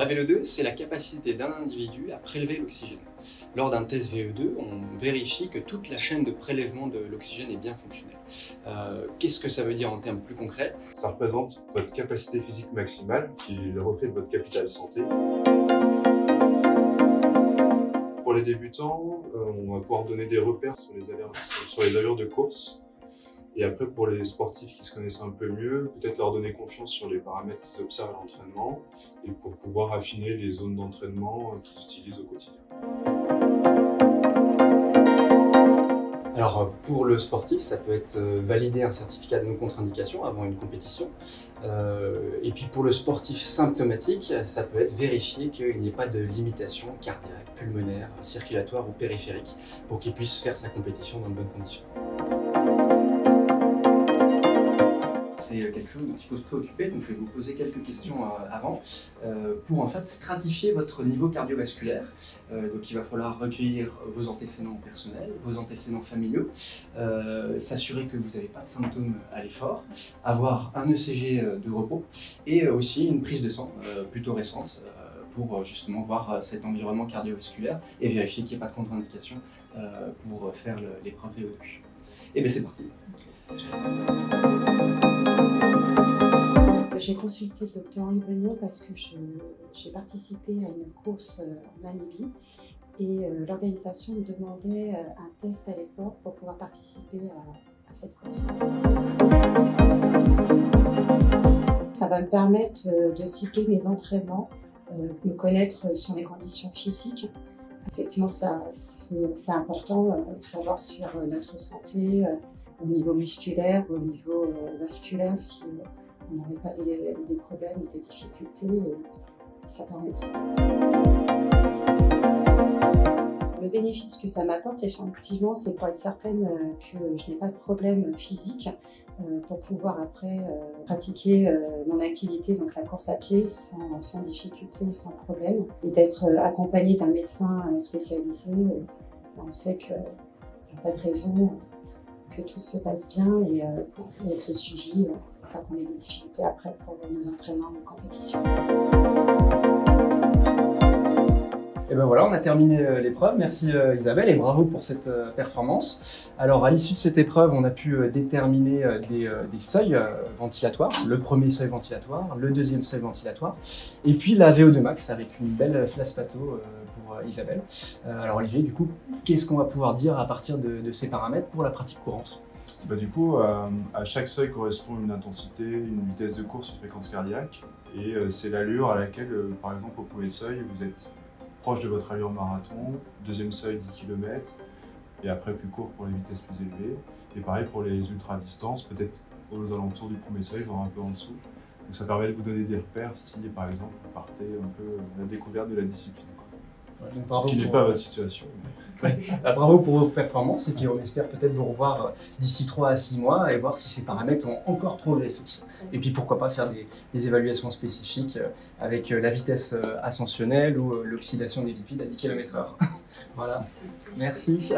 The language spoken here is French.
la VO2, c'est la capacité d'un individu à prélever l'oxygène. Lors d'un test VO2, on vérifie que toute la chaîne de prélèvement de l'oxygène est bien fonctionnelle. Qu'est-ce que ça veut dire en termes plus concrets? Ça représente votre capacité physique maximale, qui est le reflet de votre capital santé. Pour les débutants, on va pouvoir donner des repères sur les allures de course. Et après, pour les sportifs qui se connaissent un peu mieux, peut-être leur donner confiance sur les paramètres qu'ils observent à l'entraînement et pour pouvoir affiner les zones d'entraînement qu'ils utilisent au quotidien. Alors pour le sportif, ça peut être valider un certificat de non-contre-indication avant une compétition. Et puis pour le sportif symptomatique, ça peut être vérifier qu'il n'y ait pas de limitation cardiaque, pulmonaire, circulatoire ou périphérique pour qu'il puisse faire sa compétition dans de bonnes conditions. C'est quelque chose dont il faut se préoccuper, donc je vais vous poser quelques questions avant pour en fait stratifier votre niveau cardiovasculaire. Donc il va falloir recueillir vos antécédents personnels, vos antécédents familiaux, s'assurer que vous n'avez pas de symptômes à l'effort, avoir un ECG de repos et aussi une prise de sang plutôt récente pour justement voir cet environnement cardiovasculaire et vérifier qu'il n'y ait pas de contre-indication pour faire l'épreuve VO2. Et bien c'est parti. J'ai consulté le docteur Henri Beugnot parce que j'ai participé à une course en Namibie et l'organisation me demandait un test à l'effort pour pouvoir participer à cette course. Ça va me permettre de cibler mes entraînements, me connaître sur mes conditions physiques. Effectivement, c'est important de savoir sur notre santé, au niveau musculaire, au niveau vasculaire, si on n'aurait pas des problèmes ou des difficultés, et ça permet de cibler. Le bénéfice que ça m'apporte, effectivement, c'est pour être certaine que je n'ai pas de problème physique pour pouvoir après pratiquer mon activité, donc la course à pied, sans difficulté, sans problème, et d'être accompagnée d'un médecin spécialisé. On sait qu'il n'y a pas de raison que tout se passe bien et avec ce suivi, pas qu'on ait des difficultés après pour nos entraînements, nos compétitions. Et ben voilà, on a terminé l'épreuve. Merci Isabelle et bravo pour cette performance. Alors à l'issue de cette épreuve, on a pu déterminer des seuils ventilatoires. Le premier seuil ventilatoire, le deuxième seuil ventilatoire, et puis la VO2 max avec une belle flaspato pour Isabelle. Alors Olivier, du coup, qu'est-ce qu'on va pouvoir dire à partir de ces paramètres pour la pratique courante? Du coup, à chaque seuil correspond une intensité, une vitesse de course, une fréquence cardiaque. Et c'est l'allure à laquelle, par exemple, au premier seuil, vous êtes proche de votre allure marathon, deuxième seuil 10 km, et après plus court pour les vitesses plus élevées. Et pareil pour les ultra-distances, peut-être aux alentours du premier seuil, voire un peu en dessous. Donc ça permet de vous donner des repères si, par exemple, vous partez un peu à la découverte de la discipline. Ouais, ce qui n'est pas votre situation. Ouais. Bravo pour vos performances et puis on espère peut-être vous revoir d'ici 3 à 6 mois et voir si ces paramètres ont encore progressé. Et puis pourquoi pas faire des évaluations spécifiques avec la vitesse ascensionnelle ou l'oxydation des lipides à 10 km/h. Voilà, merci.